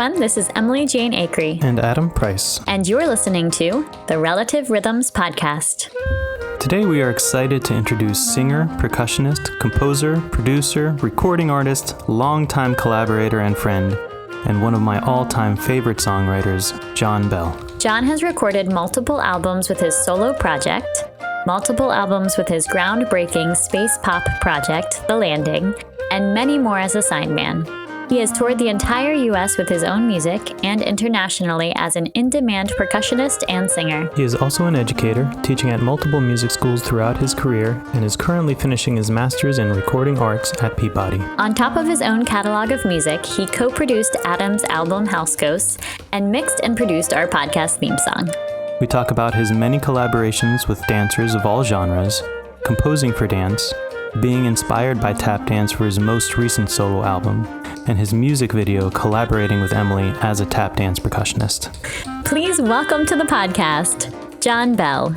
everyone. This is Emily Jane Acree. And Adam Price. And you're listening to the Relative Rhythms Podcast. Today we are excited to introduce singer, percussionist, composer, producer, recording artist, longtime collaborator and friend, and one of my all-time favorite songwriters, Jon Bell. Jon has recorded multiple albums with his solo project, multiple albums with his groundbreaking space pop project, The Landing, and many more as a sideman. He has toured the entire U.S. with his own music and internationally as an in-demand percussionist and singer. He is also an educator, teaching at multiple music schools throughout his career, and is currently finishing his master's in recording arts at Peabody. On top of his own catalog of music, he co-produced Adam's album House Ghosts and mixed and produced our podcast theme song. We talk about his many collaborations with dancers of all genres, composing for dance, being inspired by tap dance for his most recent solo album, and his music video collaborating with Emily as a tap dance percussionist. Please welcome to the podcast, Jon Bell.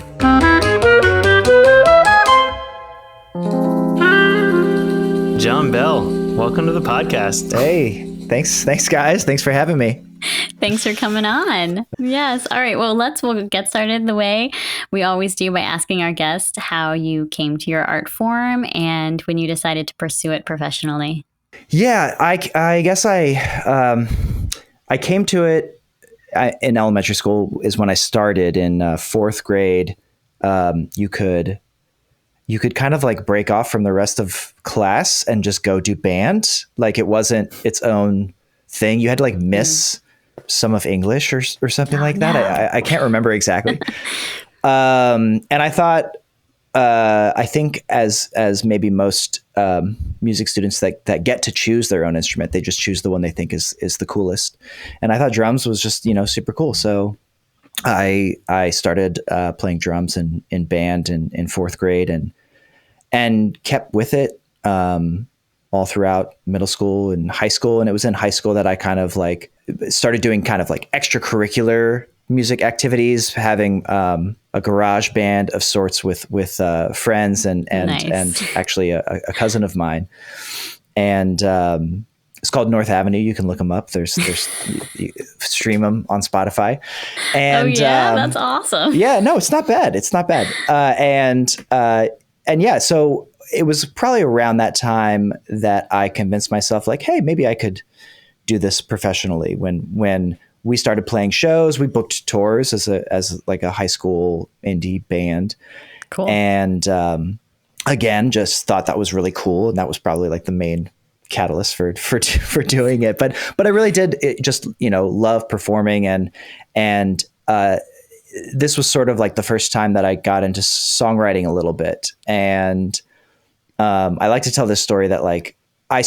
Jon Bell, welcome to the podcast. Hey, thanks guys. Thanks for having me. Thanks for coming on. Yes. All right. Well, we'll get started the way we always do by asking our guest how you came to your art form and when you decided to pursue it professionally. Yeah, I guess I came to it in elementary school is when I started in fourth grade. You could kind of like break off from the rest of class and just go do band. Like it wasn't its own thing. You had to like miss some of English or something like that. I can't remember exactly. And I thought, I think as maybe most music students that get to choose their own instrument, they just choose the one they think is the coolest. And I thought drums was just, super cool. So I started playing drums in band in fourth grade and kept with it all throughout middle school and high school. And it was in high school that I kind of like started doing kind of like extracurricular music activities, having a garage band of sorts with friends and actually a cousin of mine. And it's called North Avenue. You can look them up. There's you stream them on Spotify. And that's awesome. Yeah, no, it's not bad. It's not bad. And yeah, so it was probably around that time that I convinced myself like, hey, maybe I could do this professionally. When we started playing shows, we booked tours as like a high school indie band. Cool. And again, just thought that was really cool. And that was probably like the main catalyst for doing it. But I really did just, love performing. And this was sort of like the first time that I got into songwriting a little bit. And I like to tell this story that like I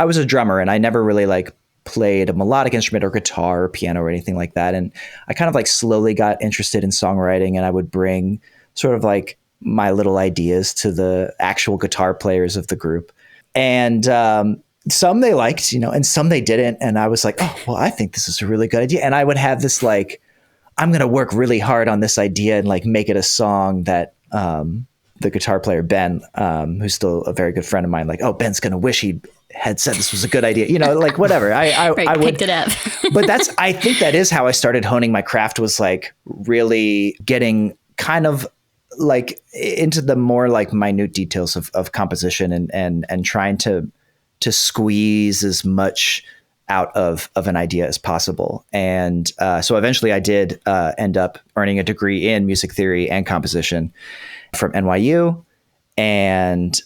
was a drummer and I never really like played a melodic instrument or guitar or piano or anything like that. And I kind of like slowly got interested in songwriting, and I would bring sort of like my little ideas to the actual guitar players of the group. And some they liked, and some they didn't. And I was like, oh, well, I think this is a really good idea. And I would have this like, I'm going to work really hard on this idea and like make it a song that the guitar player, Ben, who's still a very good friend of mine, like, oh, Ben's going to wish he had said this was a good idea, like whatever. I picked it up. But I think that is how I started honing my craft, was like really getting kind of like into the more like minute details of composition and trying to squeeze as much out of an idea as possible. And so eventually I did end up earning a degree in music theory and composition from NYU. And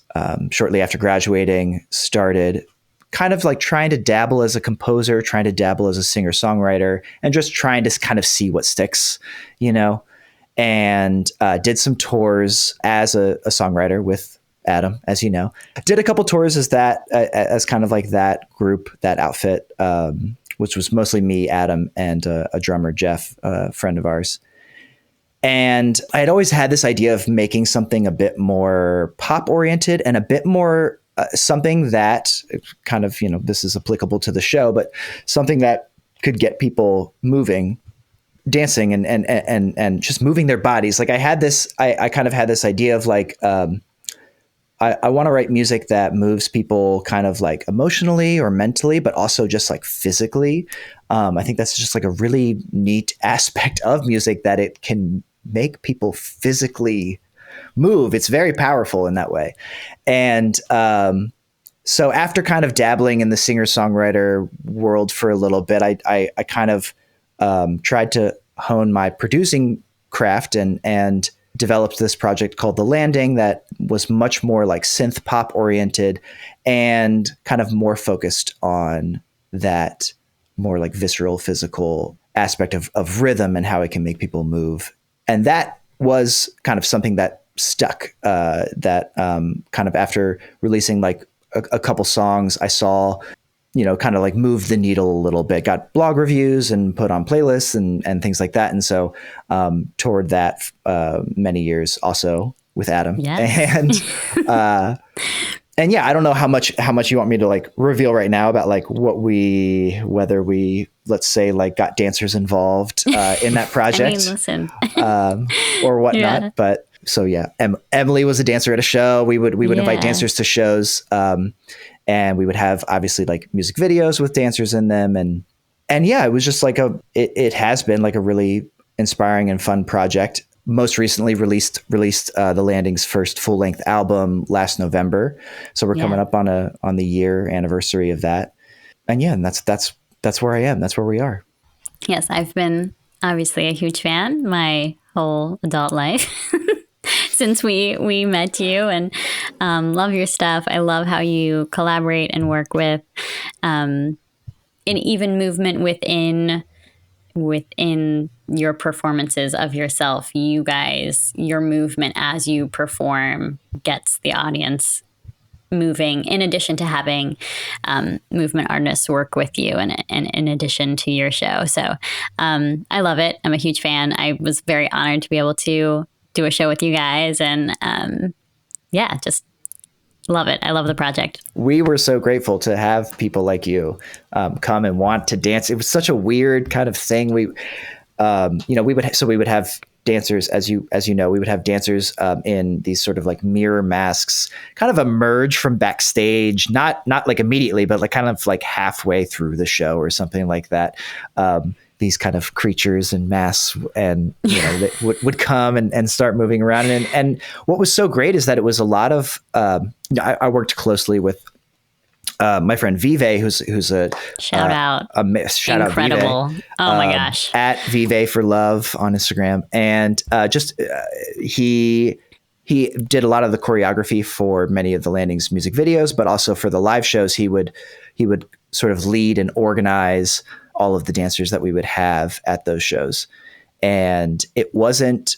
shortly after graduating, started kind of like trying to dabble as a composer, trying to dabble as a singer-songwriter, and just trying to kind of see what sticks, and did some tours as a songwriter with Adam, as you know. Did a couple tours as kind of like that group, that outfit, which was mostly me, Adam, and a drummer, Jeff, a friend of ours. And I had always had this idea of making something a bit more pop oriented and a bit more something that kind of, this is applicable to the show, but something that could get people moving, dancing and just moving their bodies. Like I kind of had this idea of like I want to write music that moves people kind of like emotionally or mentally, but also just like physically. I think that's just like a really neat aspect of music, that it can make people physically move. It's very powerful in that way. And so after kind of dabbling in the singer-songwriter world for a little bit, I kind of tried to hone my producing craft and developed this project called The Landing that was much more like synth pop oriented and kind of more focused on that more like visceral physical aspect of rhythm and how it can make people move. And that was kind of something that stuck, that kind of after releasing like a couple songs, I saw, kind of like moved the needle a little bit, got blog reviews and put on playlists and things like that. And so toured that many years also with Adam. Yes. And yeah, I don't know how much you want me to like reveal right now about like whether we, let's say, like got dancers involved in that project. Listen. Or whatnot. Yeah. But so yeah, Emily was a dancer at a show. We would invite dancers to shows. And we would have obviously like music videos with dancers in them. And yeah, it was just like it has been like a really inspiring and fun project. Most recently released The Landing's first full length album last November. So we're coming up on the year anniversary of that. And yeah, and that's where I am. That's where we are. Yes. I've been obviously a huge fan my whole adult life. Since we met you, and love your stuff. I love how you collaborate and work with an even movement within your performances of yourself. You guys, your movement as you perform gets the audience moving, in addition to having movement artists work with you and in addition to your show. So I love it. I'm a huge fan. I was very honored to be able to do a show with you guys, and just love it. I love the project. We were so grateful to have people like you come and want to dance. It was such a weird kind of thing. We would have dancers, as you know, we would have dancers in these sort of like mirror masks, kind of emerge from backstage, not like immediately, but like kind of like halfway through the show or something like that. These kind of creatures in masks, and they would come and start moving around. And what was so great is that it was a lot of I worked closely with my friend Vive, who's a shout out, incredible. Vive, oh my gosh, at Vive for Love on Instagram, and he did a lot of the choreography for many of the Landing's music videos, but also for the live shows, he would sort of lead and organize all of the dancers that we would have at those shows. And it wasn't,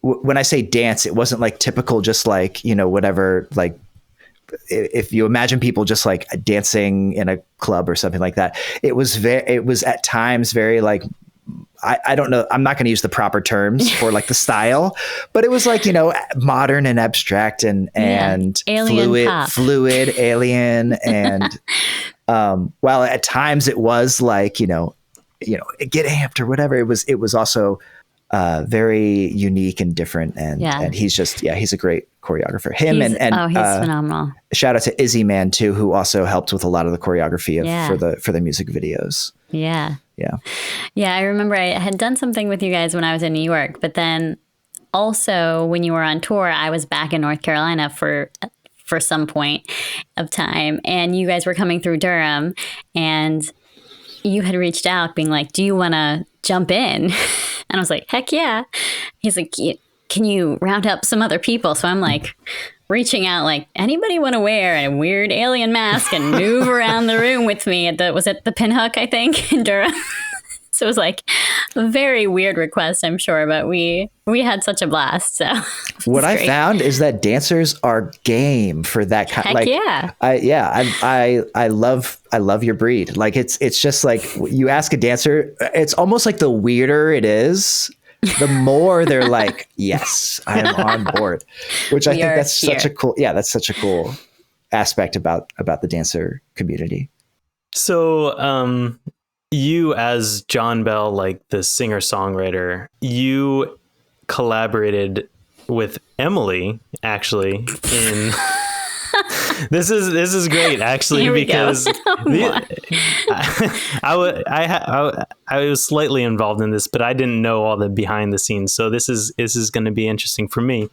when I say dance, it wasn't like typical, just like, whatever, like if you imagine people just like dancing in a club or something like that, it was at times very like, I don't know, I'm not going to use the proper terms for like the style, but it was like, modern and abstract and fluid, alien. And while at times it was like, get amped or whatever, it was also very unique and different. And he's a great choreographer. He's phenomenal. Shout out to Izzy Man too, who also helped with a lot of the choreography for the music videos. Yeah. Yeah. Yeah. I remember I had done something with you guys when I was in New York, but then also when you were on tour, I was back in North Carolina for some point of time, and you guys were coming through Durham, and you had reached out being like, do you want to jump in? And I was like, heck yeah. He's like, can you round up some other people? So I'm like reaching out, like, anybody want to wear a weird alien mask and move around the room with me was it the Pinhook, I think, in Durham? So it was like a very weird request, I'm sure, but we had such a blast. So what I found is that dancers are game for that kind. Heck like, yeah. I love your breed. Like it's just like you ask a dancer, it's almost like the weirder it is, the more they're like, yes, I am on board. Which I think that's such a cool aspect about the dancer community. So you, as Jon Bell, like the singer-songwriter, you collaborated with Emily actually in this is great actually because I was slightly involved in this, but I didn't know all the behind the scenes. So this is going to be interesting for me.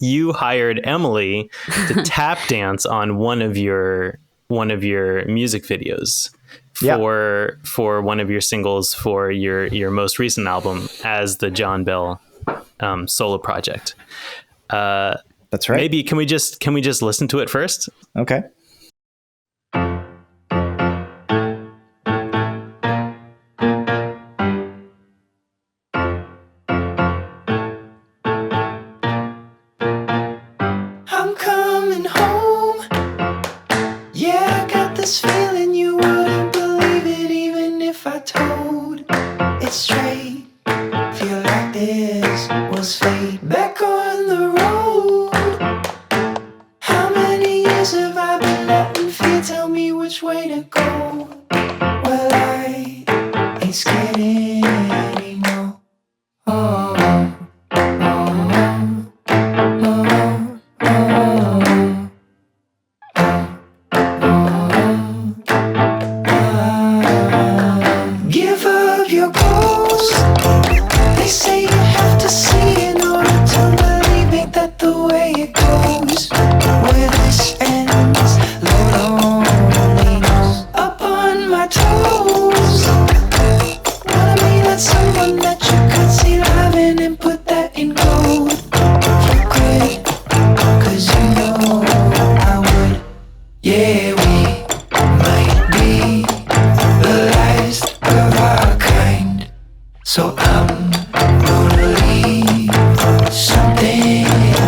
You hired Emily to tap dance on one of your music videos for one of your singles for your most recent album as the Jon Bell solo project. That's right. Maybe can we just listen to it first? Okay. I'm coming home. Yeah, I got this feeling you wouldn't believe it even if I told it straight. Feel like this was fate. Back on the road. How many years have I been letting fear tell me which way to go? Well, I ain't scared anymore. Oh, oh, oh, oh, oh. Give up your ghost. They say you have to see in order to believe it, that the way it goes. Where this ends, Lord only knows. Up on my toes. Wanna be that someone that you could see living and put that in gold. For good, 'cause you know I would. Yeah, we might be the last of our kind. So I'm gonna leave something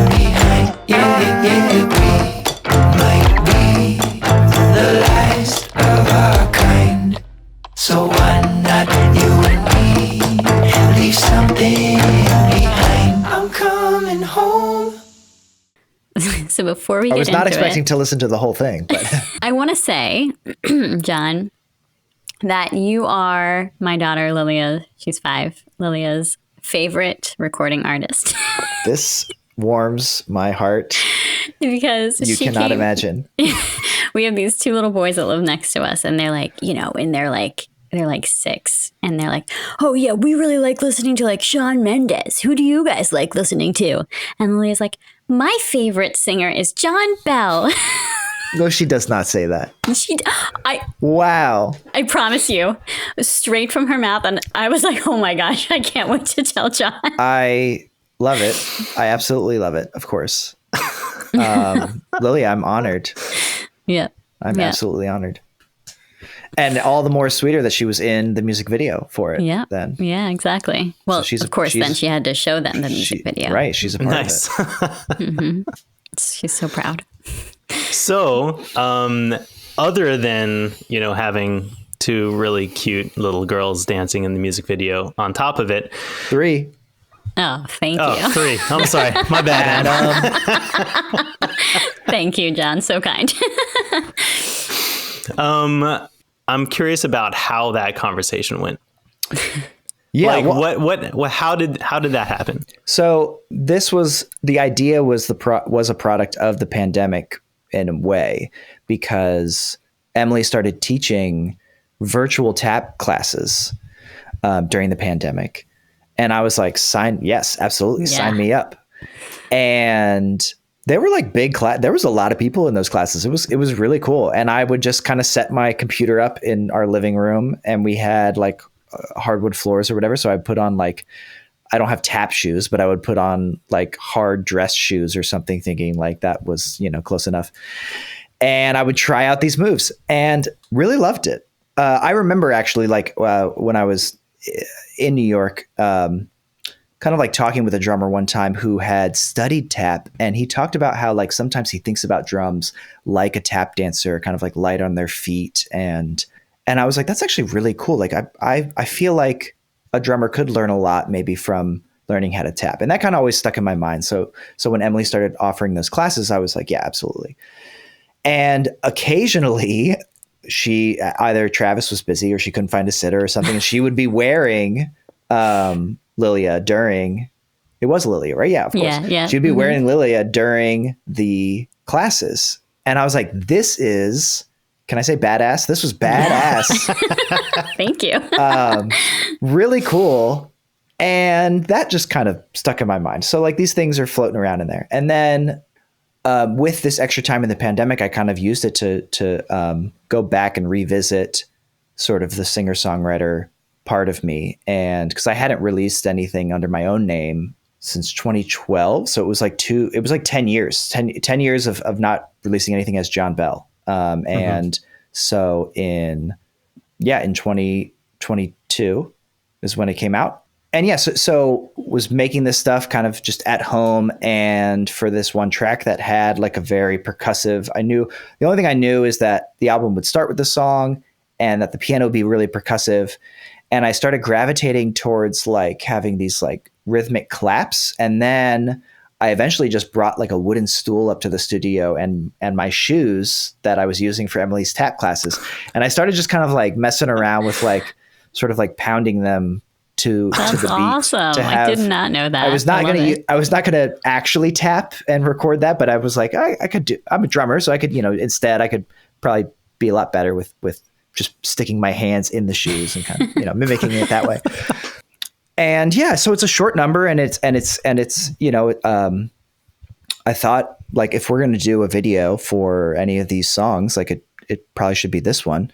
behind. Yeah, yeah, we might be the last of our kind. So why not you and me leave something behind? I'm coming home. So before we get I was not into expecting it, to listen to the whole thing, but I want to say, John, that you are my daughter Lilia. She's 5. Lilia's favorite recording artist this warms my heart. because You cannot imagine. We have these 2 little boys that live next to us, and they're like, and they're like 6, and they're like, oh yeah, we really like listening to like Shawn Mendes. Who do you guys like listening to? And Lilia's like, my favorite singer is Jon Bell. No, she does not say that. Wow. I promise you, straight from her mouth. And I was like, oh my gosh, I can't wait to tell John. I love it. I absolutely love it, of course. Lily, I'm honored. Yeah. I'm absolutely honored. And all the more sweeter that she was in the music video for it. Yeah. Then. Yeah, exactly. Well, So of course, then she had to show them the music video. Right. She's a part Nice. of it. She's so proud. So, other than, having 2 really cute little girls dancing in the music video, on top of it, 3. Oh, thank oh, you. 3. I'm sorry. My bad. Thank you, John. So kind. I'm curious about how that conversation went. Yeah. Like what how did that happen? So the idea was a product of the pandemic in a way, because Emily started teaching virtual tap classes during the pandemic. And I was like, yes, absolutely. Yeah. Sign me up. And they were like big class. There was a lot of people in those classes. It was really cool. And I would just kind of set my computer up in our living room, and we had like hardwood floors or whatever. So I put on like, I don't have tap shoes, but I would put on like hard dress shoes or something, thinking like that was, close enough. And I would try out these moves and really loved it. I remember actually like when I was in New York, kind of like talking with a drummer one time who had studied tap, and he talked about how like sometimes he thinks about drums like a tap dancer, kind of like light on their feet. And I was like, that's actually really cool. Like I feel like a drummer could learn a lot maybe from learning how to tap. And that kind of always stuck in my mind. So when Emily started offering those classes, I was like, yeah, absolutely. And occasionally either Travis was busy or she couldn't find a sitter or something, and she would be wearing Lilia during It was Lilia, right? Yeah, of course. Yeah. She'd be wearing Lilia during the classes. And I was like, this is, can I say badass? This was badass. Thank you. Really cool. And that just kind of stuck in my mind. So like these things are floating around in there. And then with this extra time in the pandemic, I kind of used it to go back and revisit sort of the singer-songwriter part of me. And because I hadn't released anything under my own name since 2012. So it was like 10 years, 10 years of not releasing anything as Jon Bell. And so in 2022 is when it came out. And yeah, so was making this stuff kind of just at home, and for this one track that had like a very percussive, the only thing I knew is that the album would start with the song and that the piano would be really percussive. And I started gravitating towards like having these like rhythmic claps. And then I eventually just brought like a wooden stool up to the studio and my shoes that I was using for Emily's tap classes. And I started just kind of like messing around with like sort of like pounding them to the beat. Awesome. I did not know that. I was not going to actually tap and record that, but I was like, I could do, I'm a drummer, so I could, instead I could probably be a lot better with just sticking my hands in the shoes and kind of, mimicking it that way. And yeah, so it's a short number, and it's I thought like if we're going to do a video for any of these songs, like it probably should be this one.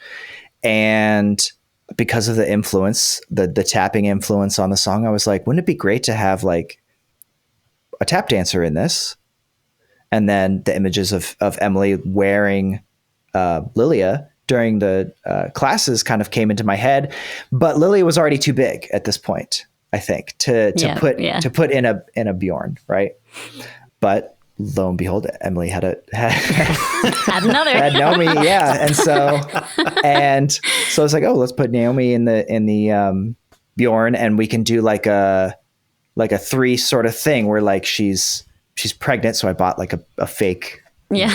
And because of the influence, the tapping influence on the song, I was like, wouldn't it be great to have like a tap dancer in this? And then the images of Emily wearing Lilia during the classes kind of came into my head, but Lilia was already too big at this point, I think, to put in a Bjorn, right? But lo and behold, Emily had Naomi, yeah, and so I was like, oh, let's put Naomi in the Bjorn, and we can do like a 3 sort of thing where like she's pregnant, so I bought like a fake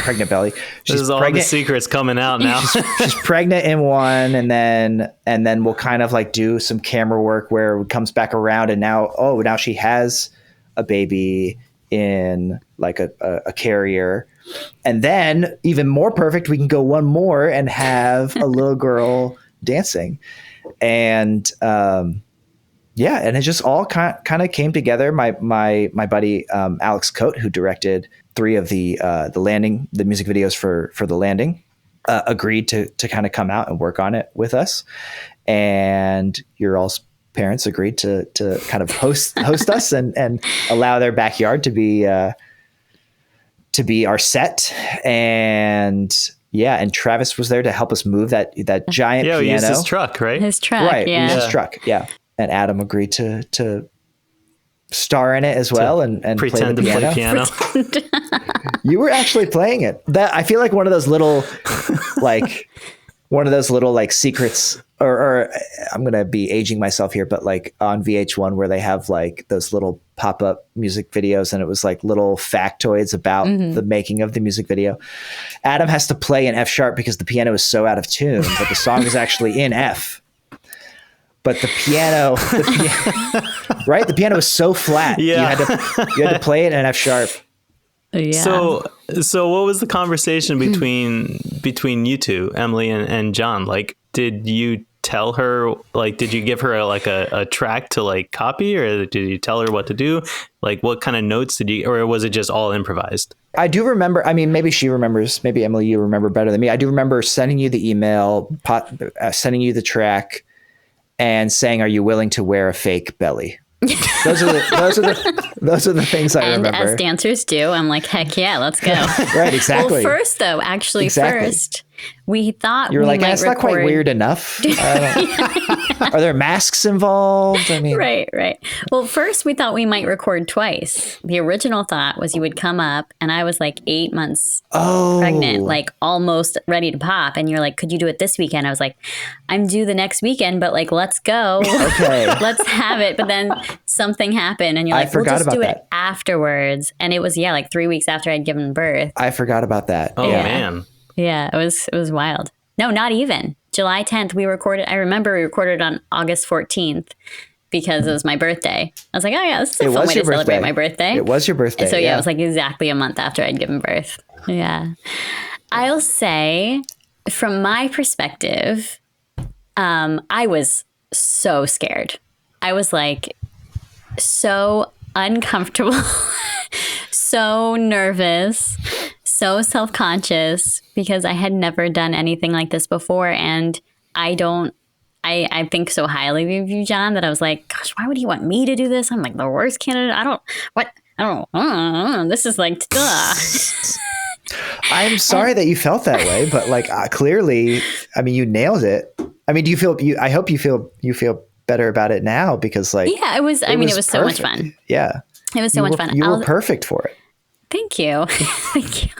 pregnant belly. This is all pregnant. The secrets coming out now. she's pregnant in one, and then we'll kind of like do some camera work where it comes back around, and now she has a baby in like a carrier. And then even more perfect, we can go one more and have a little girl dancing. And and it just all kind of came together. My buddy Alex Coate, who directed 3 of the landing, the music videos for the landing, agreed to kind of come out and work on it with us. And your all's parents agreed to kind of host us and allow their backyard to be our set. And Travis was there to help us move that giant piano. Yeah, he used his truck, right? His truck, right? Yeah. His truck, yeah. And Adam agreed to star in it as well and pretend play the piano. You were actually playing it. That I feel like one of those little like secrets, or I'm going to be aging myself here, but like on VH1 where they have like those little pop-up music videos, and it was like little factoids about the making of the music video. Adam has to play in F sharp because the piano is so out of tune, but the song is actually in F. But the piano, right? The piano is so flat. Yeah. You had to play it in F sharp. Yeah. So what was the conversation between you two, Emily and Jon? Like, did you tell her, like, did you give her a track to like copy, or did you tell her what to do? Like, what kind of notes did you, or was it just all improvised? I do remember, I mean, maybe she remembers, maybe Emily, you remember better than me. I do remember sending you the email, sending you the track, and saying, "Are you willing to wear a fake belly?" Those are the things I remember. And as dancers do, I'm like, heck yeah, let's go. Right, exactly. Well, first though, first, we thought you were like, that's not quite weird enough. Are there masks involved? I mean, right. Well, first we thought we might record twice. The original thought was you would come up, and I was like 8 months pregnant, like almost ready to pop, and you're like, could you do it this weekend? I was like, I'm due the next weekend, but like, let's go. Okay. Let's have it. But then something happened, and you're like, we'll just do it afterwards. And it was like 3 weeks after I'd given birth. I forgot about that. Oh man. Yeah, it was wild. No, not even. July 10th, we recorded. I remember we recorded on August 14th. because it was my birthday. I was like, oh yeah, this is a It fun was way your to celebrate birthday. my birthday. It was your birthday. And so yeah, it was like exactly a month after I'd given birth. Yeah. I'll say from my perspective, I was so scared. I was like so uncomfortable, so nervous, so self-conscious because I had never done anything like this before. And I think so highly of you, John, that I was like, gosh, why would he want me to do this? I'm like the worst candidate. This is like, I'm sorry that you felt that way, but like clearly, I mean, you nailed it. I mean, I hope you feel better about it now because like, yeah, it was so much fun. Yeah. It was so much fun. You were perfect for it. Thank you. Thank you.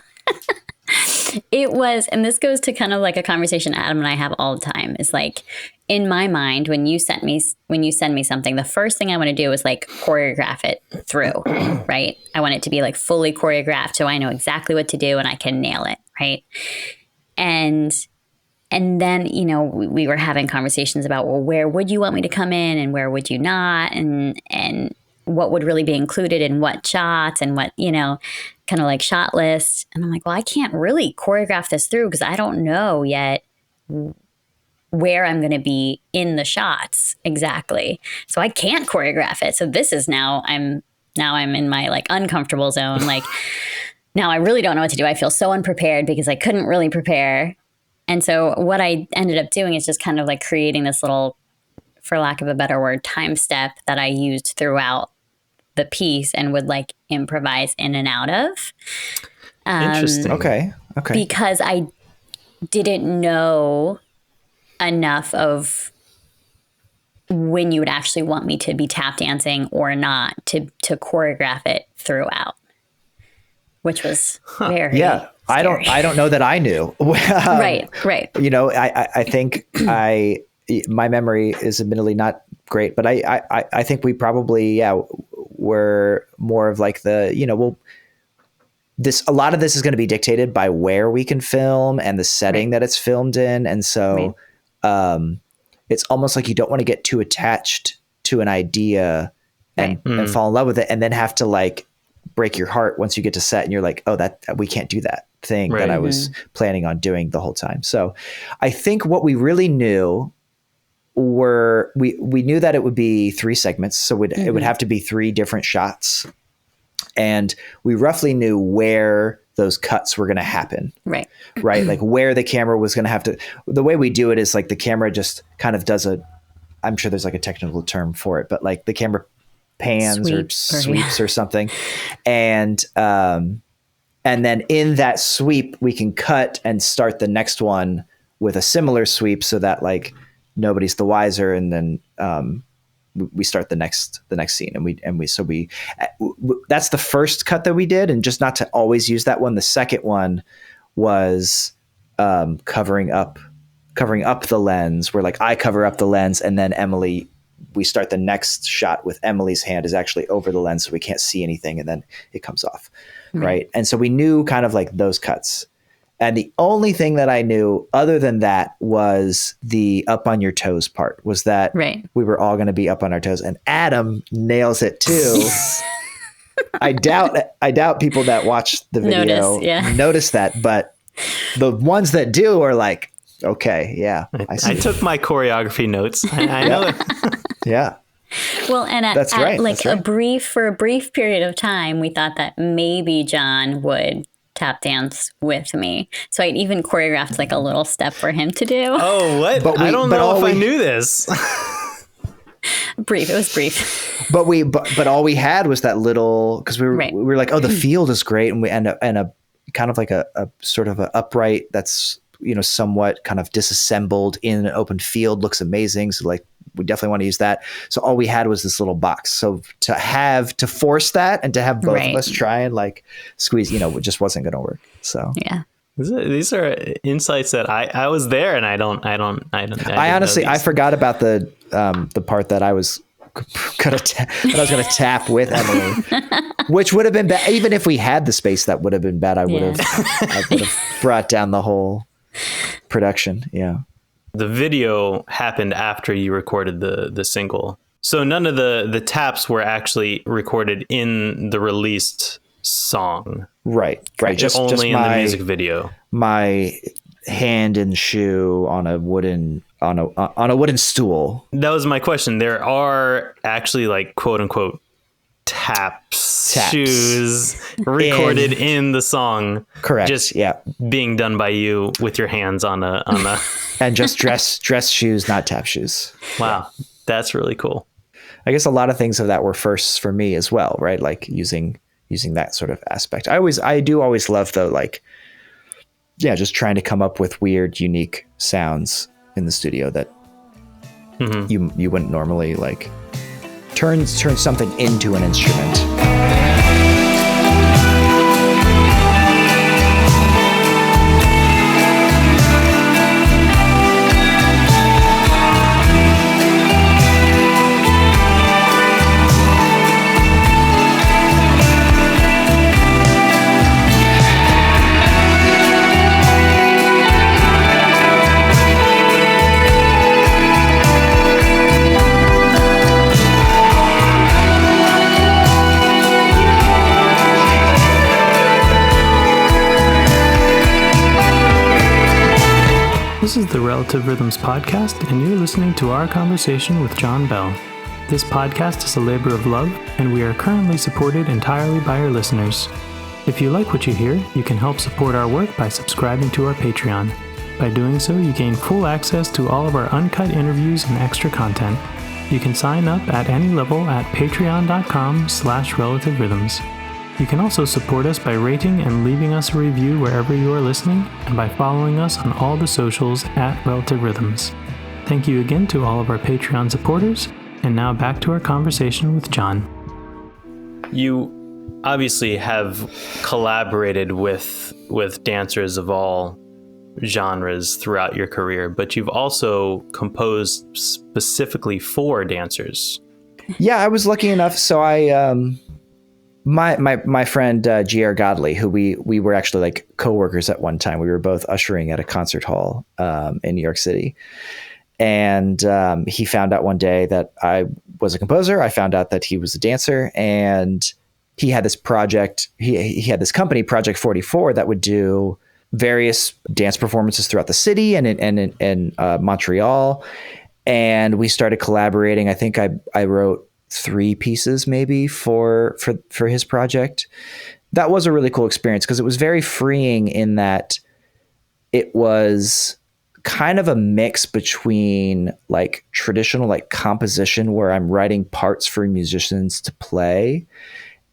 It was, and this goes to kind of like a conversation Adam and I have all the time, is like, in my mind, when you send me something, the first thing I want to do is like choreograph it through, right? I want it to be like fully choreographed so I know exactly what to do and I can nail it, right? And then, you know, we were having conversations about, well, where would you want me to come in and where would you not? And what would really be included in what shots and what, you know, kind of like shot lists. And I'm like, well, I can't really choreograph this through because I don't know yet where I'm going to be in the shots exactly. So I can't choreograph it. So this is now I'm in my like uncomfortable zone. Like now I really don't know what to do. I feel so unprepared because I couldn't really prepare. And so what I ended up doing is just kind of like creating this little, for lack of a better word, time step that I used throughout the piece and would like improvise in and out of. Interesting. Okay. Because I didn't know enough of when you would actually want me to be tap dancing or not to choreograph it throughout, which was very yeah. scary. I don't know that I knew. Right. You know, I think my memory is admittedly not great, but I think we probably, were more of like the, you know, a lot of this is going to be dictated by where we can film and the setting that it's filmed in. And so, it's almost like you don't want to get too attached to an idea and fall in love with it and then have to like break your heart once you get to set and you're like, oh, that we can't do that thing that I was planning on doing the whole time. So I think what we really knew were we knew that it would be 3 segments. So it would have to be 3 different shots. And we roughly knew where those cuts were going to happen. Right. Like where the camera was going to have to, the way we do it is like the camera just kind of does I'm sure there's like a technical term for it, but like the camera pans or sweeps or something. And then in that sweep, we can cut and start the next one with a similar sweep so that like nobody's the wiser. And then, we start the next scene and that's the first cut that we did. And just not to always use that one. The second one was, covering up the lens where like I cover up the lens and then Emily, we start the next shot with Emily's hand is actually over the lens. So we can't see anything and then it comes off. Right. And so we knew kind of like those cuts. And the only thing that I knew other than that was the up on your toes part was that we were all going to be up on our toes and Adam nails it too. I doubt people that watch the video notice that, but the ones that do are like, okay, yeah. I took my choreography notes. I know that. Yeah. Well, and for a brief period of time, we thought that maybe John would tap dance with me. So I even choreographed like a little step for him to do. Oh, what? I don't know if I knew this. Brief. It was brief. But all we had was that little, because we were like, oh, the field is great, and a kind of like a sort of an upright that's, you know, somewhat kind of disassembled in an open field looks amazing. So like we definitely want to use that. So all we had was this little box. So to force that and to have both of us try and like squeeze, you know, it just wasn't going to work. So yeah. These are insights that I was there and I honestly, I forgot about the part that I was going to tap with Emily, which would have been bad. Even if we had the space, that would have been bad. I would have brought down the whole production. Yeah. The video happened after you recorded the single. So none of the taps were actually recorded in the released song. Right. Just only in the music video. My hand and shoe on a wooden stool. That was my question. There are actually like quote unquote taps. Shoes recorded in the song. Correct. Just being done by you with your hands on a and just dress shoes, not tap shoes. Wow. That's really cool. I guess a lot of things of that were firsts for me as well, right? Like using that sort of aspect. I do always love though, like, just trying to come up with weird, unique sounds in the studio that you wouldn't normally like turn something into an instrument. This is the Relative Rhythms podcast, and you're listening to our conversation with Jon Bell. This podcast is a labor of love, and we are currently supported entirely by our listeners. If you like what you hear, you can help support our work by subscribing to our Patreon. By doing so, you gain full access to all of our uncut interviews and extra content. You can sign up at any level at patreon.com/relative rhythms. You can also support us by rating and leaving us a review wherever you are listening, and by following us on all the socials at Relative Rhythms. Thank you again to all of our Patreon supporters, and now back to our conversation with Jon. You obviously have collaborated with dancers of all genres throughout your career, but you've also composed specifically for dancers. Yeah, I was lucky enough. So my friend G.R. Godley, who we were actually like co-workers at one time. We were both ushering at a concert hall in New York City. And he found out one day that I was a composer. I found out that he was a dancer, and he had this project. He had this company, Project 44, that would do various dance performances throughout the city and in Montreal. And we started collaborating. I think I wrote 3 pieces maybe for his project. That was a really cool experience because it was very freeing in that it was kind of a mix between like traditional like composition where I'm writing parts for musicians to play,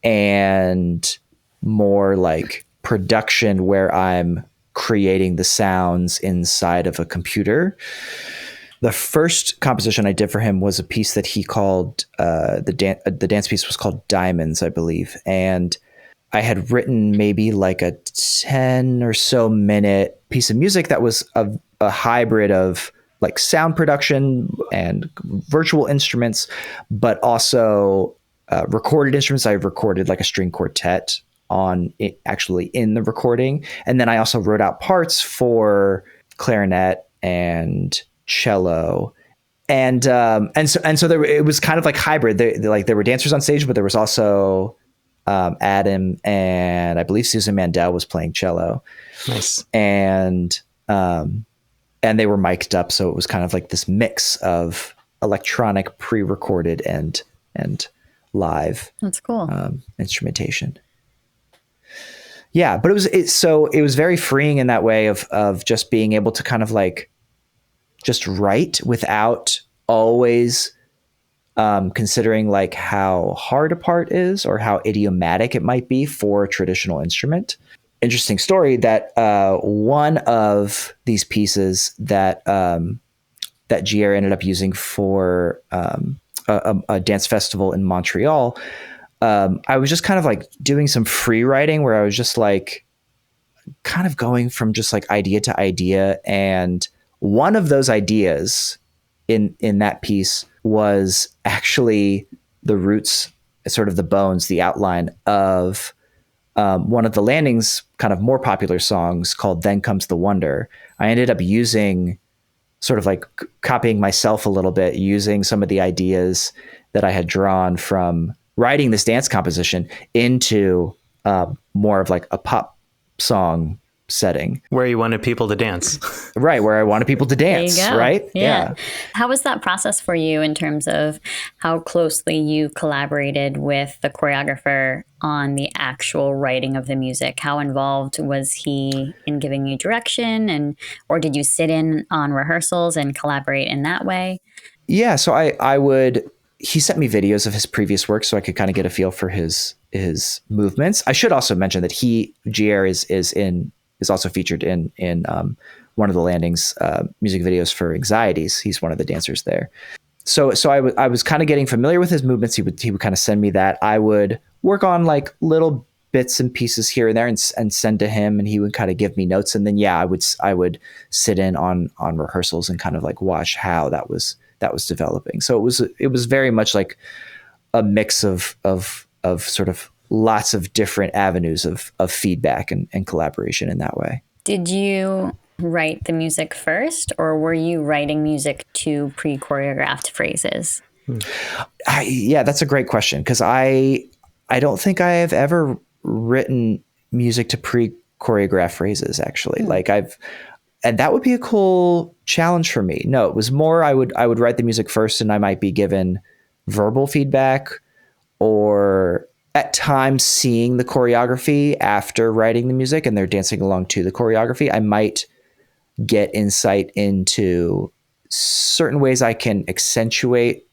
and more like production where I'm creating the sounds inside of a computer. The first composition I did for him was a piece that he called the dance piece was called Diamonds, I believe. And I had written maybe like a 10 or so minute piece of music that was a hybrid of like sound production and virtual instruments, but also recorded instruments. I recorded like a string quartet on it actually in the recording. And then I also wrote out parts for clarinet and cello, and so it was kind of like hybrid. There were dancers on stage, but there was also Adam and I believe Susan Mandel was playing cello. Nice. And they were mic'd up, so it was kind of like this mix of electronic, pre-recorded, and live. That's cool. Instrumentation. Yeah, but it was very freeing in that way of just being able to kind of like just write without always considering like how hard a part is or how idiomatic it might be for a traditional instrument. Interesting story that one of these pieces that GR ended up using for a dance festival in Montreal, I was just kind of like doing some free writing where I was just like kind of going from just like idea to idea, and one of those ideas in that piece was actually the roots, sort of the bones, the outline of one of the Landing's kind of more popular songs called Then Comes the Wonder. I ended up using sort of like copying myself a little bit, using some of the ideas that I had drawn from writing this dance composition into more of like a pop song setting. Where you wanted people to dance. Right, where I wanted people to dance, There you go. right? Yeah. How was that process for you in terms of how closely you collaborated with the choreographer on the actual writing of the music? How involved was he in giving you direction, or did you sit in on rehearsals and collaborate in that way? Yeah, so he sent me videos of his previous work so I could kind of get a feel for his movements. I should also mention that GR is also featured in one of the Landing's music videos for Anxieties. He's one of the dancers there. So I was kind of getting familiar with his movements. He would kind of send me that. I would work on like little bits and pieces here and there and send to him, and he would kind of give me notes. And then I would sit in on rehearsals and kind of like watch how that was developing. So it was very much like a mix of sort of lots of different avenues of feedback and collaboration in that way. Did you write the music first, or were you writing music to pre-choreographed phrases? Yeah, that's a great question, because I don't think I have ever written music to pre-choreograph phrases, actually. And that would be a cool challenge for me. No, it was more I would write the music first, and I might be given verbal feedback, or at times seeing the choreography after writing the music and they're dancing along to the choreography. I might get insight into certain ways I can accentuate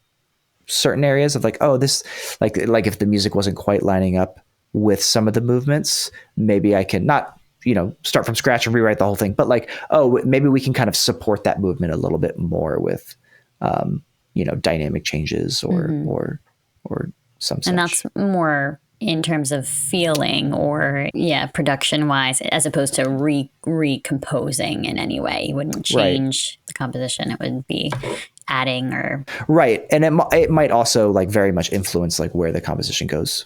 certain areas of like, oh, this, like if the music wasn't quite lining up with some of the movements, maybe I can not, start from scratch and rewrite the whole thing, but like, oh, maybe we can kind of support that movement a little bit more with, dynamic changes or some such. And that's more in terms of feeling or production wise, as opposed to recomposing in any way. You wouldn't change the composition. It would be adding or right. And it might also like very much influence like where the composition goes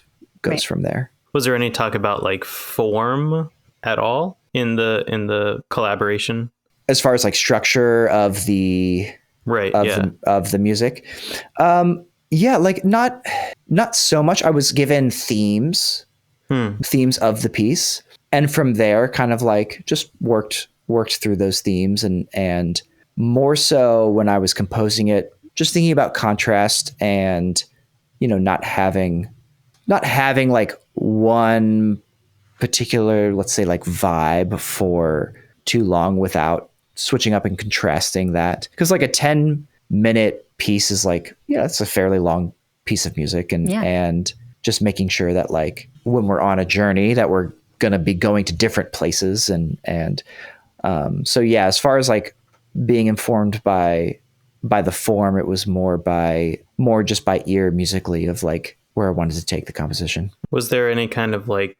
from there. Was there any talk about like form at all in the collaboration? As far as like structure of the of the music? Yeah, like not so much. I was given themes of the piece, and from there kind of like just worked through those themes, and more so when I was composing it, just thinking about contrast and not having like one particular, let's say, like vibe for too long without switching up and contrasting that, because like a 10-minute piece is like, it's a fairly long piece of music, and just making sure that like when we're on a journey that we're going to be going to different places, and so as far as like being informed by the form, it was more just by ear musically of like where I wanted to take the composition. Was there any kind of like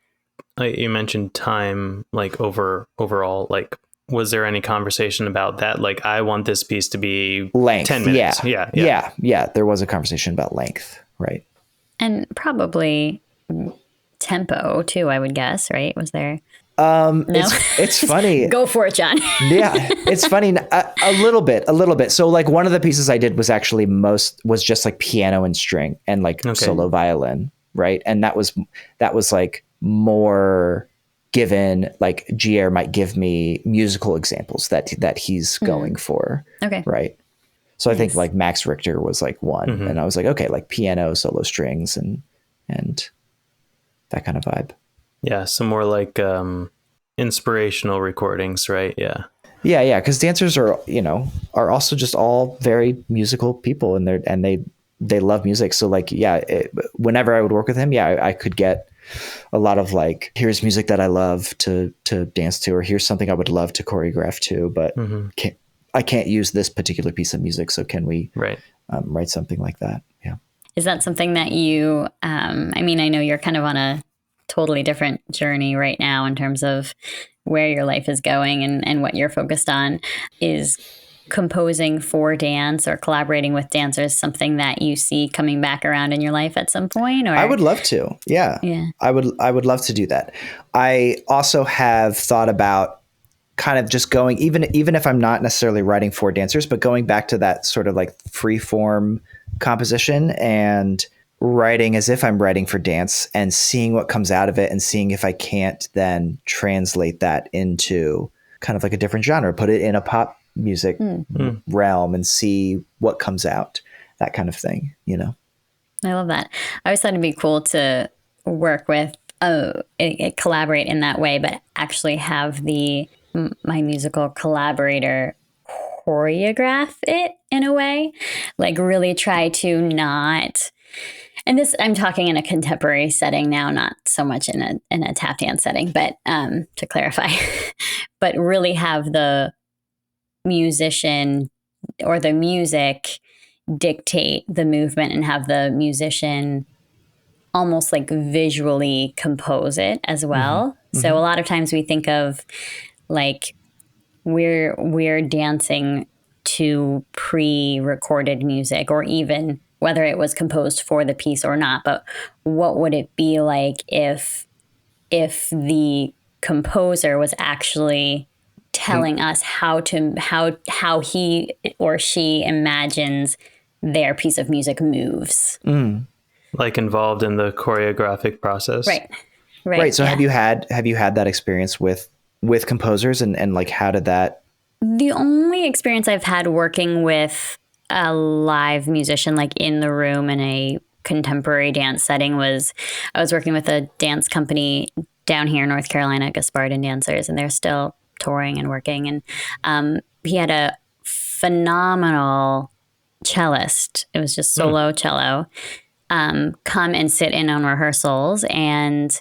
you mentioned time, like overall, like was there any conversation about that? Like, I want this piece to be length. 10 minutes. Yeah. There was a conversation about length. Right. And probably tempo too, I would guess, right? Was there? No? It's funny. Go for it, Jon. Yeah. It's funny. A little bit. So like one of the pieces I did was actually was just like piano and string and like solo violin. Right. And that was like more given, like GR might give me musical examples that he's going for. Okay. Right. So I think like Max Richter was like one, and I was like, okay, like piano, solo strings and that kind of vibe. Yeah. Some more like inspirational recordings, right? Yeah. Yeah. Cause dancers are also just all very musical people, and they love music. So like, whenever I would work with him, I could get a lot of like, here's music that I love to dance to, or here's something I would love to choreograph to, but I can't use this particular piece of music. So can we write something like that? Yeah. Is that something that you, I mean, I know you're kind of on a totally different journey right now in terms of where your life is going and what you're focused on. Is composing for dance or collaborating with dancers something that you see coming back around in your life at some point? Or I would love to. Yeah. I would love to do that. I also have thought about kind of just going, even if I'm not necessarily writing for dancers, but going back to that sort of like free form composition and writing as if I'm writing for dance and seeing what comes out of it and seeing if I can't then translate that into kind of like a different genre, put it in a pop music realm and see what comes out, that kind of thing, you know? I love that. I always thought it'd be cool to work with, collaborate in that way, but actually have my musical collaborator choreograph it in a way, like really try to not, and this I'm talking in a contemporary setting now, not so much in a tap dance setting, but to clarify, but really have the musician or the music dictate the movement and have the musician almost like visually compose it as well. So a lot of times we think of like we're dancing to pre-recorded music, or even whether it was composed for the piece or not, but what would it be like if the composer was actually telling us how he or she imagines their piece of music moves. Like involved in the choreographic process. Right. So have you had that experience with composers and like, how did that? The only experience I've had working with a live musician, like in the room in a contemporary dance setting, was I was working with a dance company down here in North Carolina, Gaspardin Dancers, and they're still touring and working. And he had a phenomenal cellist. It was just solo cello. Come and sit in on rehearsals, and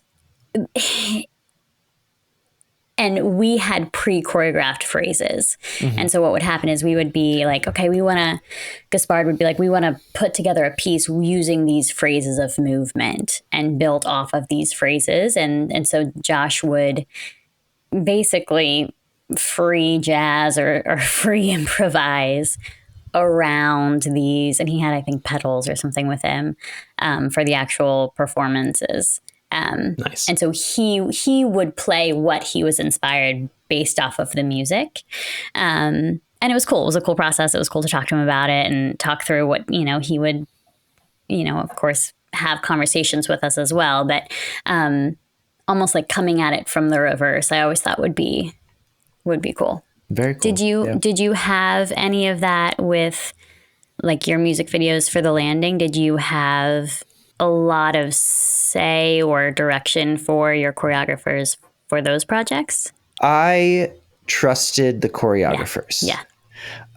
we had pre-choreographed phrases. And so what would happen is we would be like, okay, Gaspard would be like, we want to put together a piece using these phrases of movement and built off of these phrases. And so Josh would basically free jazz or free improvise around these. And he had, I think, pedals or something with him for the actual performances. Nice. And so he would play what he was inspired based off of the music. And it was cool. It was a cool process. It was cool to talk to him about it and talk through what, he would, of course, have conversations with us as well. But almost like coming at it from the reverse, I always thought would be cool. Very cool. Did you have any of that with like your music videos for The Landing? Did you have a lot of say or direction for your choreographers for those projects? I trusted the choreographers. Yeah.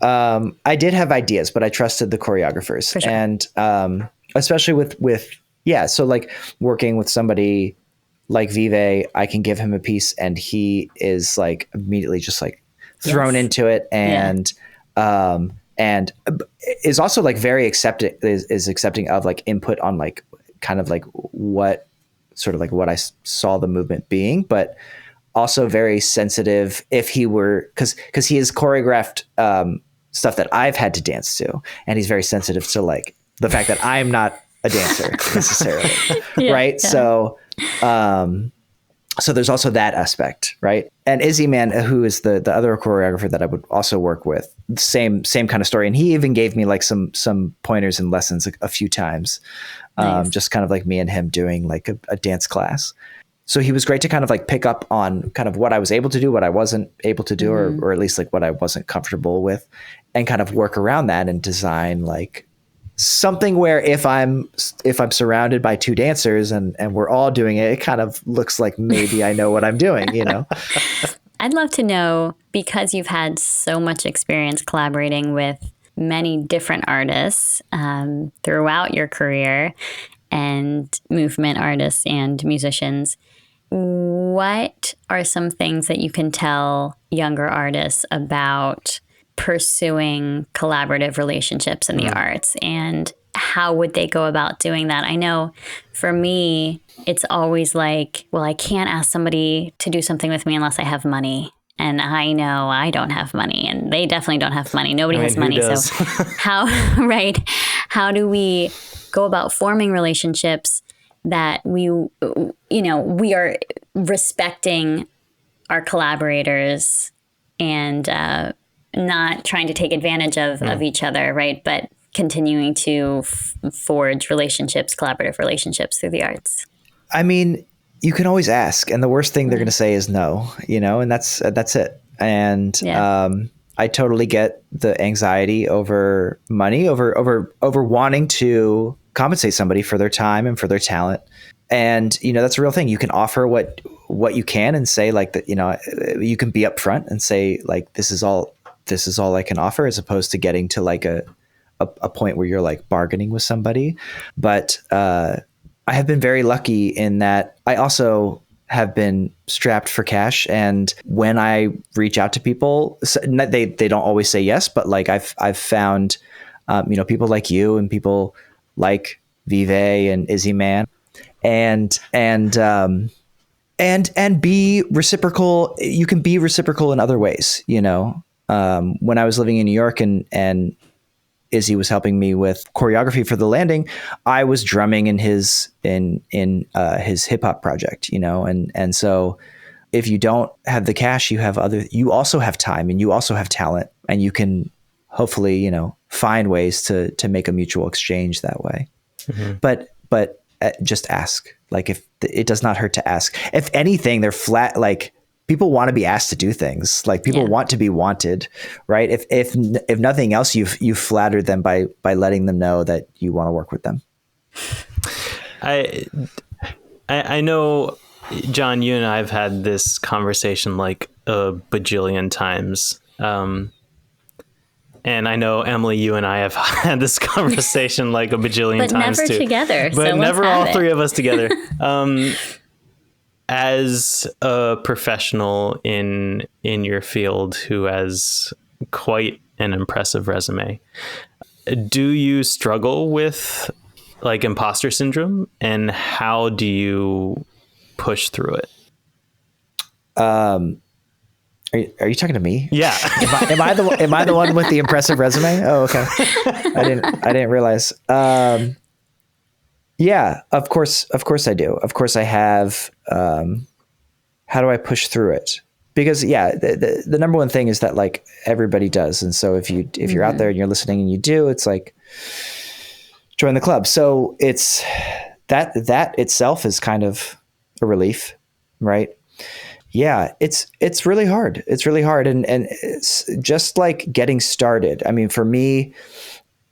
I did have ideas, but I trusted the choreographers. For sure. And especially with so like working with somebody like Vive, I can give him a piece and he is like immediately just like thrown into it and is also like very accepting of like input on like kind of like what sort of like what I saw the movement being, but also very sensitive if he were, because he has choreographed stuff that I've had to dance to, and he's very sensitive to like the fact that I'm not a dancer necessarily, right? Yeah. So there's also that aspect, right? And Izzy Man, who is the other choreographer that I would also work with, same kind of story. And he even gave me like some pointers and lessons a few times, nice. Just kind of like me and him doing like a dance class. So he was great to kind of like pick up on kind of what I was able to do, what I wasn't able to do, or at least like what I wasn't comfortable with, and kind of work around that and design like something where if I'm surrounded by two dancers and we're all doing it, it kind of looks like maybe I know what I'm doing, I'd love to know, because you've had so much experience collaborating with many different artists throughout your career, and movement artists and musicians, what are some things that you can tell younger artists about pursuing collaborative relationships in the arts, and how would they go about doing that? I know for me, it's always like, well, I can't ask somebody to do something with me unless I have money. And I know I don't have money, and they definitely don't have money. Nobody has money. So how do we go about forming relationships that we are respecting our collaborators and not trying to take advantage of each other, right? But continuing to forge relationships, collaborative relationships through the arts. I mean, you can always ask, and the worst thing they're going to say is no, and that's it. And I totally get the anxiety over money, over wanting to compensate somebody for their time and for their talent. And, that's a real thing. You can offer what you can and say like that, you can be upfront and say like, this is all I can offer, as opposed to getting to like a point where you're like bargaining with somebody. But, I have been very lucky in that I also have been strapped for cash. And when I reach out to people, they don't always say yes, but like I've found, people like you and people like Vive and Izzy Man, and be reciprocal. You can be reciprocal in other ways, when I was living in New York and Izzy was helping me with choreography for The Landing, I was drumming in his hip hop project, and so if you don't have the cash, you also have time and you also have talent, and you can hopefully, find ways to make a mutual exchange that way. Mm-hmm. But just ask. Like, if it does not hurt to ask. If anything, they're flat. Like, people want to be asked to do things. Like, people want to be wanted, right? If nothing else, you've flattered them by letting them know that you want to work with them. I know, Jon, you and I have had this conversation like a bajillion times. And I know, Emily, you and I have had this conversation like a bajillion times too. But never together. But never all three of us together. As a professional in your field who has quite an impressive resume, do you struggle with like imposter syndrome, and how do you push through it? Are you talking to me? Yeah. Am I the one with the impressive resume? Oh, okay. I didn't realize. Yeah, of course I do. Of course I have. How do I push through it? Because the number one thing is that like everybody does. And so if you're out there and you're listening and you do, it's like, join the club. So it's that itself is kind of a relief, right? Yeah, it's really hard. It's really hard. And it's just like getting started. I mean, for me,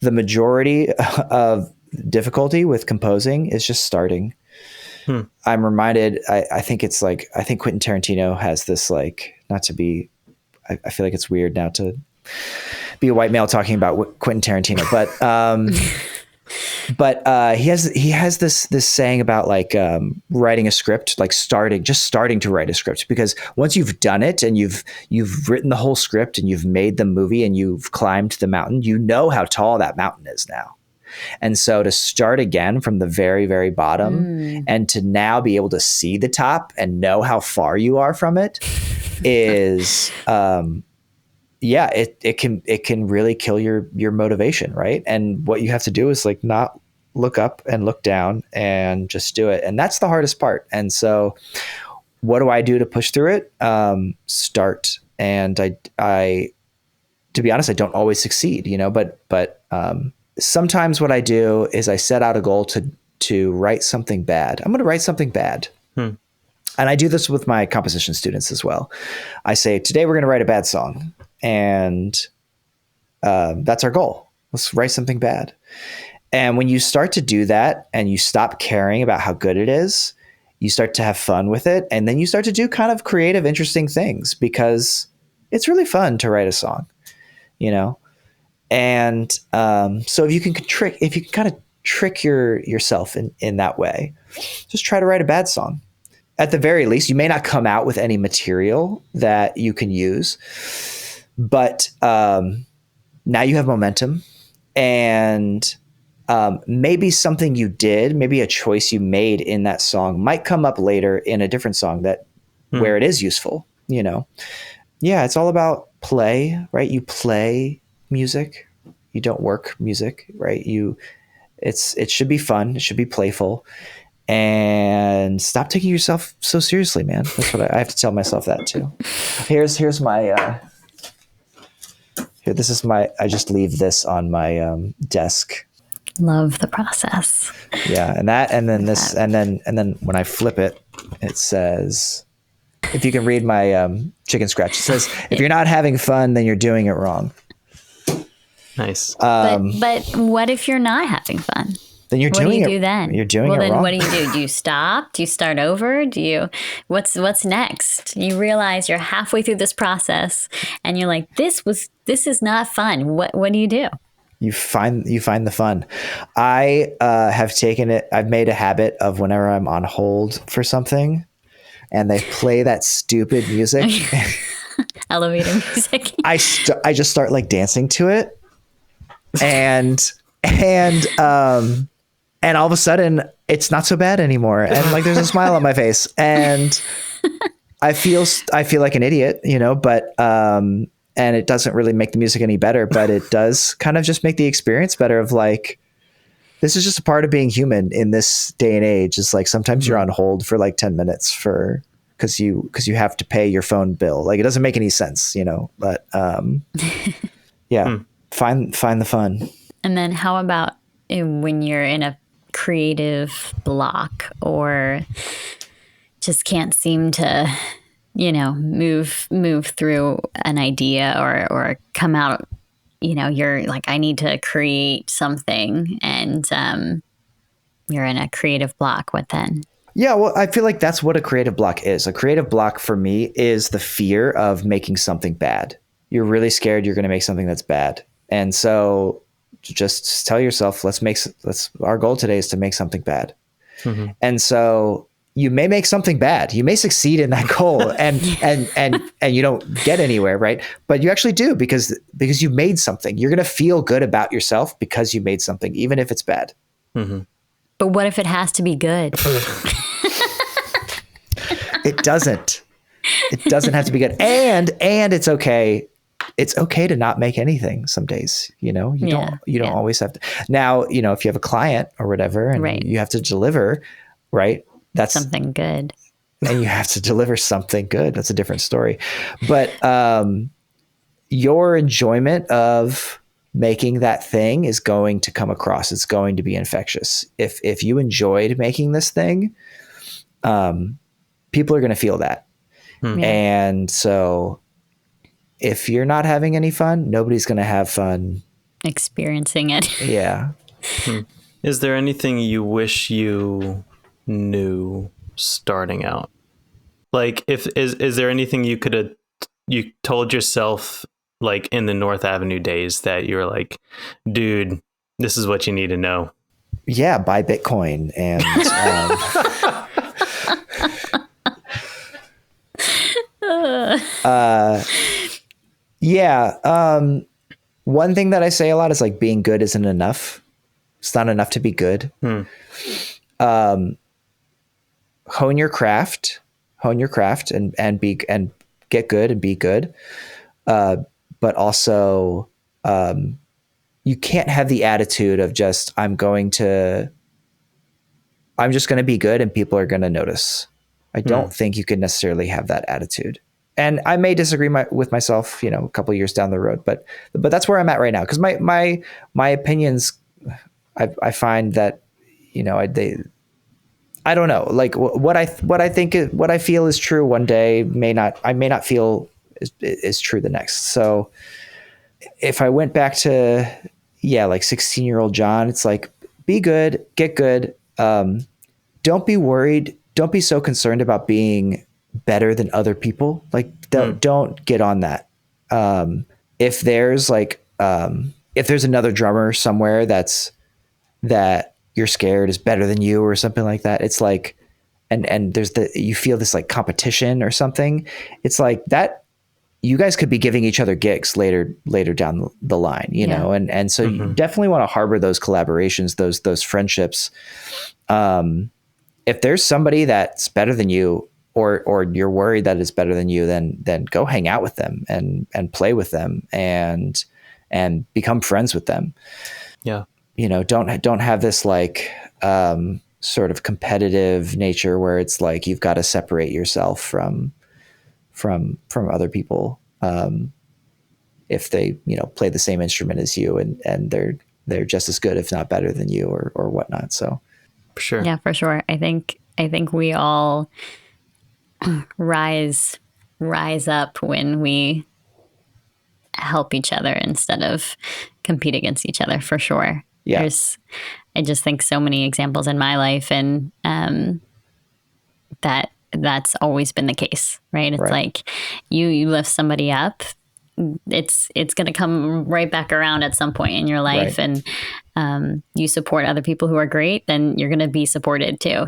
the majority of difficulty with composing is just starting. I'm reminded, I think Quentin Tarantino has this, like, not to be, I feel like it's weird now to be a white male talking about Quentin Tarantino, but he has this saying about like writing a script, like starting to write a script, because once you've done it and you've written the whole script and you've made the movie and you've climbed the mountain, you know how tall that mountain is now. And so to start again from the very, very bottom and to now be able to see the top and know how far you are from it is, it can really kill your motivation. Right. And what you have to do is like not look up and look down and just do it. And that's the hardest part. And so what do I do to push through it? Start. And I, to be honest, I don't always succeed, but sometimes what I do is I set out a goal to write something bad. I'm going to write something bad. And I do this with my composition students as well. I say, today we're going to write a bad song. And that's our goal. Let's write something bad. And when you start to do that and you stop caring about how good it is, you start to have fun with it. And then you start to do kind of creative, interesting things, because it's really fun to write a song, And so if you can kind of trick yourself in that way, just try to write a bad song. At the very least, you may not come out with any material that you can use, but now you have momentum, and maybe something you did, maybe a choice you made in that song might come up later in a different song where it is useful. Yeah, it's all about play, right? You play music, you don't work music, right? It should be fun, it should be playful, and stop taking yourself so seriously, man. That's what I have to tell myself that too. Here's my Here, this is I just leave this on my desk. Love the process. Yeah. And then this, and then when I flip it, it says, if you can read my chicken scratch, it says, if you're not having fun, then you're doing it wrong. Nice. But what if you're not having fun? Then you're What doing do it. you do then? You're doing well, it then wrong. What do you do? Do you stop? Do you start over? What's next? You realize you're halfway through this process and you're like, this is not fun. What do you do? You find the fun. I have taken it. I've made a habit of whenever I'm on hold for something and they play that stupid music, Elevator music. I just start like dancing to it. And all of a sudden it's not so bad anymore. And like, there's a smile on my face and I feel like an idiot, but, and it doesn't really make the music any better, but it does kind of just make the experience better of like, this is just a part of being human in this day and age. It's like, sometimes you're on hold for like 10 minutes cause you have to pay your phone bill. Like, it doesn't make any sense, but, yeah, find the fun. And then how about when you're in a creative block or just can't seem to, move through an idea or come out, you're like, I need to create something and you're in a creative block. What then? Yeah, well, I feel like that's what a creative block is. A creative block for me is the fear of making something bad. You're really scared you're going to make something that's bad. And so just tell yourself, our goal today is to make something bad. Mm-hmm. And so you may make something bad. You may succeed in that goal and you don't get anywhere, right? But you actually do because you made something. You're going to feel good about yourself because you made something, even if it's bad. Mm-hmm. But what if it has to be good? It doesn't. It doesn't have to be good. And it's okay. It's okay to not make anything some days, you don't always have to. Now, if you have a client or whatever and you have to deliver, right? That's something good. And you have to deliver something good. That's a different story. But your enjoyment of making that thing is going to come across. It's going to be infectious. If you enjoyed making this thing, people are going to feel that. Yeah. And so if you're not having any fun, nobody's going to have fun experiencing it. Yeah. Is there anything you wish you knew starting out? Like, is there anything you told yourself, like in the North Avenue days, that you're like, dude, this is what you need to know? Yeah, buy Bitcoin and one thing that I say a lot is like, being good isn't enough. It's not enough to be good. Hone your craft and get good and be good. But also, you can't have the attitude of just, I'm just going to be good and people are going to notice. I don't think you can necessarily have that attitude. And I may disagree with myself, a couple of years down the road, but that's where I'm at right now. Cause my opinions, I find that, I don't know, like what I feel is true one day I may not feel is true the next. So if I went back to, like 16-year-old Jon, it's like, be good, get good. Don't be worried. Don't be so concerned about being better than other people. Like, don't get on that. If there's another drummer somewhere that you're scared is better than you or something like that, it's like, and you feel this like competition or something. It's like that. You guys could be giving each other gigs later down the line, know? And so you definitely want to harbor those collaborations, those friendships. If there's somebody that's better than you, or you're worried that it's better than you, then go hang out with them and play with them and become friends with them. Yeah. Don't have this like, sort of competitive nature where it's like, you've got to separate yourself from other people. if they, play the same instrument as you, and they're just as good, if not better than you, or whatnot. So For sure. Yeah, for sure. I think we all rise up when we help each other instead of compete against each other, for sure. Yeah. I just think so many examples in my life, and that's always been the case, right? It's Right. like you lift somebody up, it's going to come right back around at some point in your life. Right. And you support other people who are great, then you're going to be supported too,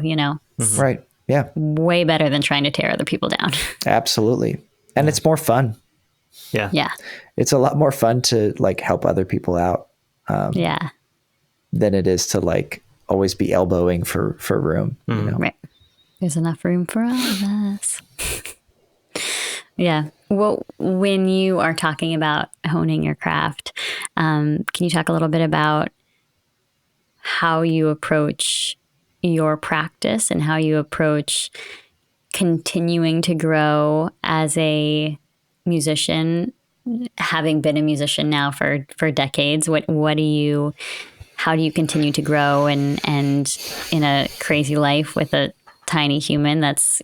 It's Right. Yeah, way better than trying to tear other people down. absolutely. And it's more fun. Yeah. Yeah. It's a lot more fun to like help other people out Yeah. than it is to like always be elbowing for room. Right. There's enough room for all of us. Yeah. Well, when you are talking about honing your craft, can you talk a little bit about how you approach your practice and how you approach continuing to grow as a musician, having been a musician now for decades? How do you continue to grow and in a crazy life with a tiny human that's,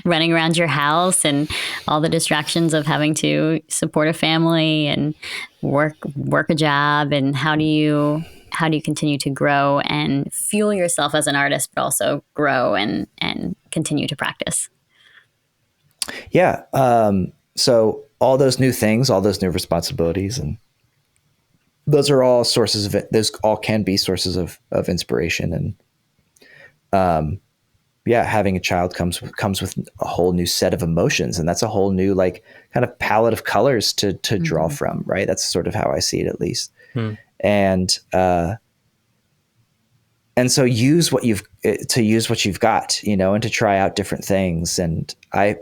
running around your house and all the distractions of having to support a family and work a job? And how do you continue to grow and fuel yourself as an artist, but also grow and continue to practice? Yeah. So all those new things, all those new responsibilities, and those are all sources of it. Those all can be sources of inspiration. And, yeah, having a child comes with a whole new set of emotions, and that's a whole new like kind of palette of colors to draw from. Right. That's sort of how I see it, at least. And so use what you've got, and to try out different things. And I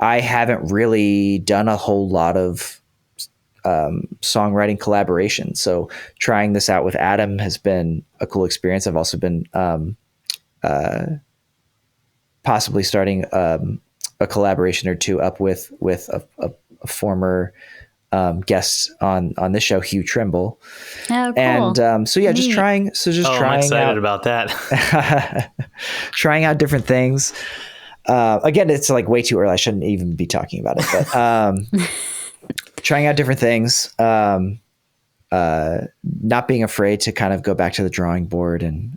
haven't really done a whole lot of songwriting collaboration. So trying this out with Adam has been a cool experience. I've also been possibly starting a collaboration or two up with a former guest on this show, Hugh Trimble. Oh, cool. And so yeah, just Neat. trying I'm excited out about that. trying out different things. Again, it's like way too early. I shouldn't even be talking about it, but trying out different things, not being afraid to kind of go back to the drawing board, and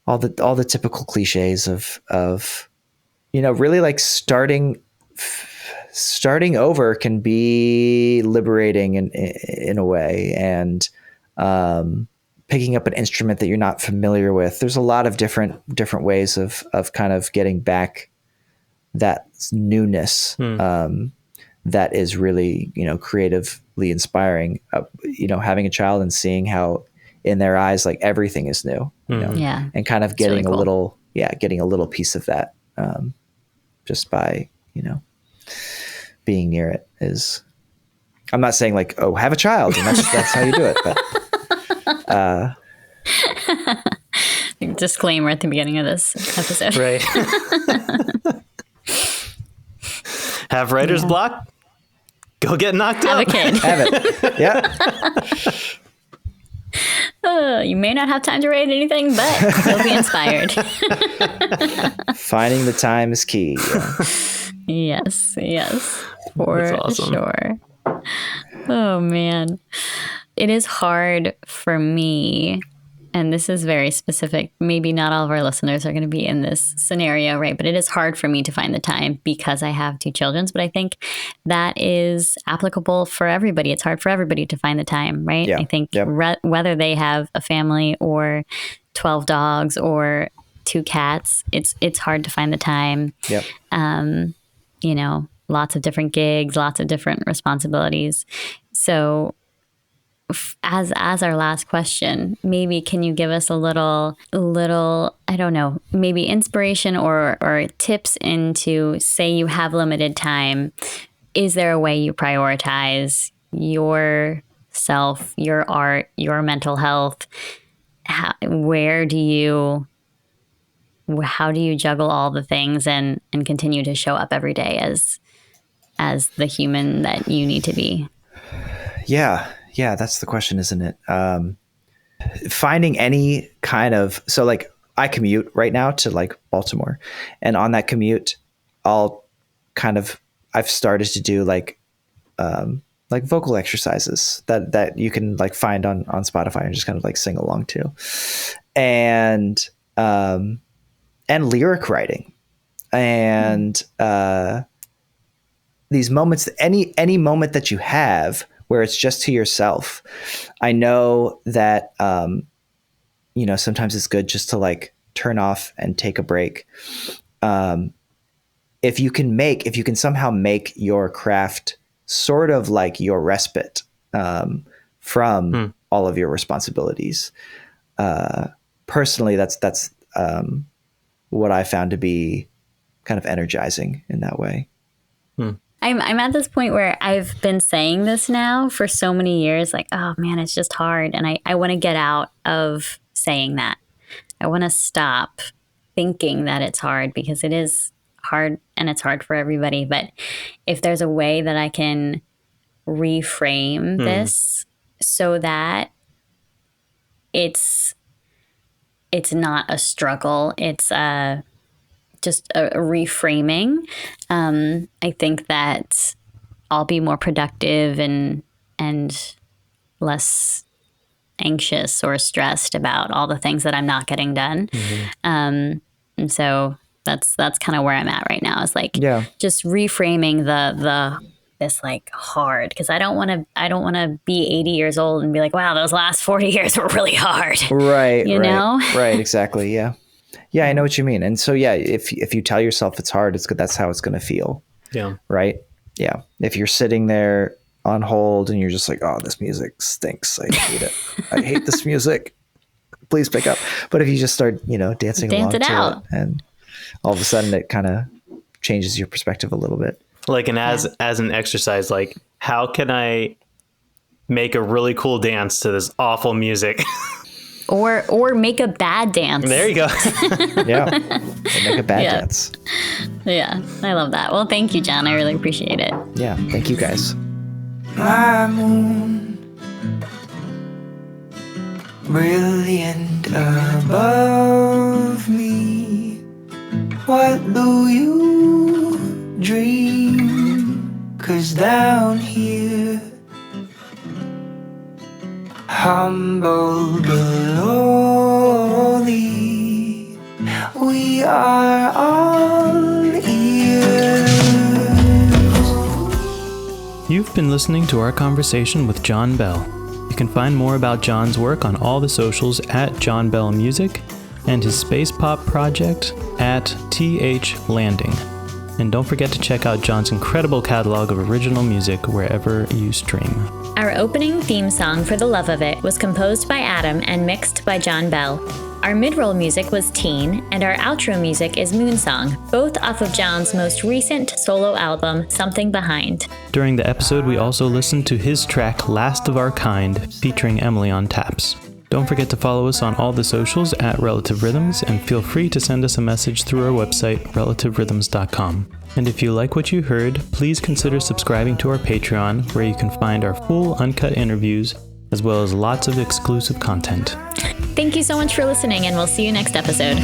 all the typical cliches of really like starting over can be liberating in a way. And picking up an instrument that you're not familiar with, there's a lot of different ways of kind of getting back that newness that is really creatively inspiring. Having a child and seeing how in their eyes like everything is new, Yeah. and kind of getting really cool. getting a little piece of that just by being near it is. I'm not saying like, oh, have a child and that's how you do it, but Disclaimer at the beginning of this episode. Right. Have writer's block? Go get knocked Have up. a kid. have it. Yeah. You may not have time to write anything, but you'll be inspired. Finding the time is key. Yeah. Yes, for That's awesome. sure. Oh man, it is hard for me, and this is very specific. Maybe not all of our listeners are going to be in this scenario, right? But it is hard for me to find the time because I have two children. But I think that is applicable for everybody. It's hard for everybody to find the time, right? Yeah. I think Yep. whether they have a family or 12 dogs or 2 cats, it's hard to find the time. Yep. Lots of different gigs, lots of different responsibilities. So as our last question, maybe can you give us a little, I don't know, maybe inspiration or tips into, say you have limited time. Is there a way you prioritize yourself, your art, your mental health? How do you juggle all the things and continue to show up every day as as the human that you need to be? Yeah, that's the question, isn't it? Finding any kind of, so like I commute right now to like Baltimore, and on that commute, I've started to do like vocal exercises that you can like find on Spotify and just kind of like sing along to, and lyric writing, and these moments, any moment that you have where it's just to yourself. I know that, sometimes it's good just to like turn off and take a break. If you can somehow make your craft sort of like your respite from all of your responsibilities. Personally, that's what I found to be kind of energizing in that way. I'm at this point where I've been saying this now for so many years, like, oh man, it's just hard. And I want to get out of saying that. I want to stop thinking that it's hard, because it is hard and it's hard for everybody. But if there's a way that I can reframe this so that it's not a struggle, it's just a reframing, I think that I'll be more productive and less anxious or stressed about all the things that I'm not getting done. And so that's kind of where I'm at right now, is like just reframing this like hard, because I don't want to be 80 years old and be like, wow, those last 40 years were really hard. Right. You know? Right. Exactly. Yeah. Yeah, I know what you mean. And so, yeah, if you tell yourself it's hard, it's good. That's how it's going to feel. Yeah. Right. Yeah. If you're sitting there on hold and you're just like, oh, this music stinks. I hate it. I hate this music. Please pick up. But if you just start, dancing along to it, and all of a sudden it kind of changes your perspective a little bit. Like, and as an exercise, like, how can I make a really cool dance to this awful music? Or make a bad dance. There you go. Yeah. Or make a bad dance. Yeah. I love that. Well, thank you, Jon. I really appreciate it. Yeah. Thank you, guys. My moon, brilliant above me. What do you dream? 'Cause down here, humble below thee, we are all ears. You've been listening to our conversation with Jon Bell. You can find more about Jon's work on all the socials at Jon Bell Music, and his space pop project at TH Landing. And don't forget to check out Jon's incredible catalog of original music wherever you stream. Our opening theme song, For the Love of It, was composed by Adam and mixed by Jon Bell. Our mid-roll music was Teen, and our outro music is Moonsong, both off of Jon's most recent solo album, Something Behind. During the episode, we also listened to his track Last of Our Kind, featuring Emily on taps. Don't forget to follow us on all the socials at Relative Rhythms, and feel free to send us a message through our website, relativerhythms.com. And if you like what you heard, please consider subscribing to our Patreon, where you can find our full uncut interviews, as well as lots of exclusive content. Thank you so much for listening, and we'll see you next episode.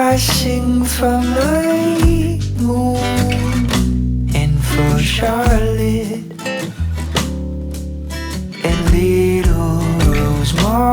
I sing for my moon and for Charlotte and little Rosemary.